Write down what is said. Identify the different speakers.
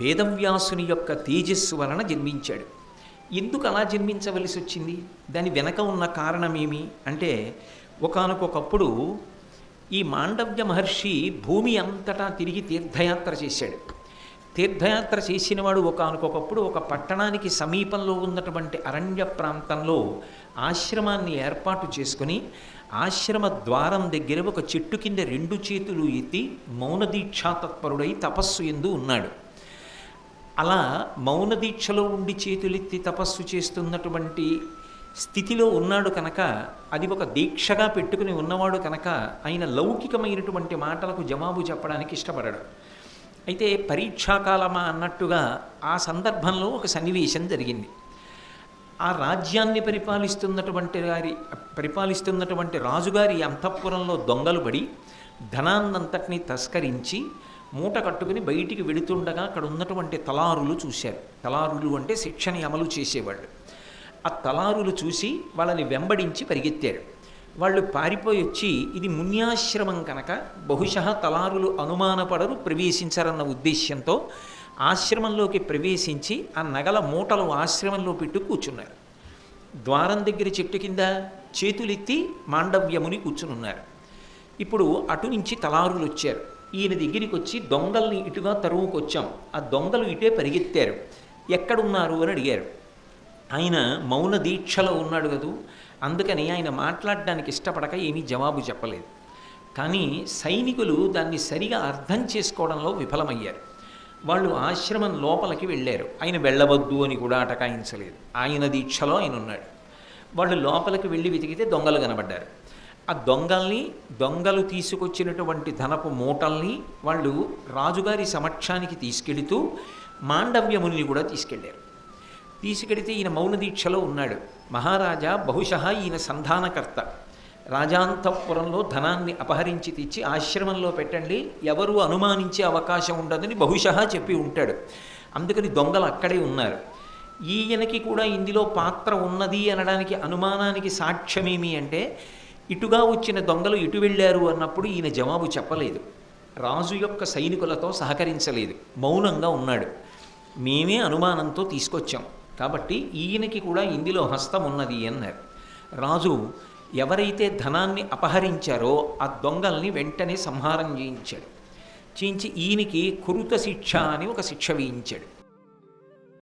Speaker 1: వేదవ్యాసుని యొక్క తేజస్సు వలన జన్మించాడు. ఎందుకు అలా జన్మించవలసి వచ్చింది? దాని వెనక ఉన్న కారణమేమి అంటే, ఒకానొకప్పుడు ఈ మాండవ్య మహర్షి భూమి అంతటా తిరిగి తీర్థయాత్ర చేశాడు. తీర్థయాత్ర చేసినవాడు ఒకానొకప్పుడు ఒక పట్టణానికి సమీపంలో ఉన్నటువంటి అరణ్య ప్రాంతంలో ఆశ్రమాన్ని ఏర్పాటు చేసుకుని, ఆశ్రమ ద్వారం దగ్గర ఒక చెట్టు కింద 2 చేతులు ఎత్తి మౌనదీక్షాతత్పరుడై తపస్సు యందు ఉన్నాడు. అలా మౌన దీక్షలో ఉండి చేతులెత్తి తపస్సు చేస్తున్నటువంటి స్థితిలో ఉన్నాడు కనుక, అది ఒక దీక్షగా పెట్టుకుని ఉన్నవాడు కనుక ఆయన లౌకికమైనటువంటి మాటలకు జవాబు చెప్పడానికి ఇష్టపడడు. అయితే పరీక్షాకాలమా అన్నట్టుగా ఆ సందర్భంలో ఒక సన్నివేశం జరిగింది. ఆ రాజ్యాన్ని పరిపాలిస్తున్నటువంటి రాజుగారి అంతఃపురంలో దొంగలు పడి ధనాన్నంతటినీ తస్కరించి మూట కట్టుకుని బయటికి వెడుతుండగా అక్కడ ఉన్నటువంటి తలారులు చూశారు. తలారులు అంటే శిక్షని అమలు చేసేవాళ్ళు. ఆ తలారులు చూసి వాళ్ళని వెంబడించి పరిగెత్తారు. వాళ్ళు పారిపోయి వచ్చి, ఇది మున్యాశ్రమం కనుక బహుశः తలారులు అనుమానపడరు, ప్రవేశించరన్న ఉద్దేశ్యంతో ఆశ్రమంలోకి ప్రవేశించి ఆ నగల మూటలు ఆశ్రమంలో పెట్టు కూర్చున్నారు. ద్వారం దగ్గర చెట్టు కింద చేతులెత్తి మాండవ్యముని కూర్చునున్నారు. ఇప్పుడు అటు నుంచి తలారులు వచ్చారు. ఈయన దగ్గరికి వచ్చి, దొంగల్ని ఇటుగా తరువుకొచ్చాం, ఆ దొంగలు ఇటే పరిగెత్తారు, ఎక్కడున్నారు అని అడిగారు. ఆయన మౌన దీక్షలో ఉన్నాడు కదూ, అందుకని ఆయన మాట్లాడడానికి ఇష్టపడక ఏమీ జవాబు చెప్పలేదు. కానీ సైనికులు దాన్ని సరిగా అర్థం చేసుకోవడంలో విఫలమయ్యారు. వాళ్ళు ఆశ్రమం లోపలికి వెళ్ళారు. ఆయన వెళ్ళవద్దు అని కూడా అటకాయించలేదు. ఆయన దీక్షలో ఆయన ఉన్నాడు. వాళ్ళు లోపలికి వెళ్ళి వెతికితే దొంగలు కనబడ్డారు. ఆ దొంగలు తీసుకొచ్చినటువంటి ధనపు మూటల్ని వాళ్ళు రాజుగారి సమక్షానికి తీసుకెళుతూ మాండవ్యముని కూడా తీసుకెడితే ఈయన మౌన దీక్షలో ఉన్నాడు. మహారాజా బహుశः ఈయన సంధానకర్త, రాజాంతఃపురంలో ధనాన్ని అపహరించి తెచ్చి ఆశ్రమంలో పెట్టండి, ఎవరూ అనుమానించే అవకాశం ఉండదని బహుశः చెప్పి ఉంటాడు. అందుకని దొంగలు అక్కడే ఉన్నారు. ఈయనకి కూడా ఇందులో పాత్ర ఉన్నది అనడానికి అనుమానానికి సాక్ష్యమేమి అంటే, ఇటుగా వచ్చిన దొంగలు ఇటు వెళ్ళారు అన్నప్పుడు ఈయన జవాబు చెప్పలేదు. రాజు యొక్క సైనికులతో సహకరించలేదు, మౌనంగా ఉన్నాడు. మేమే అనుమానంతో తీసుకొచ్చాం కాబట్టి ఈయనకి కూడా ఇందులో హస్తం ఉన్నది అన్నారు. రాజు ఎవరైతే ధనాన్ని అపహరించారో ఆ దొంగల్ని వెంటనే సంహారం చేయించి ఈయనకి కురుత శిక్ష అని ఒక శిక్ష వేయించాడు.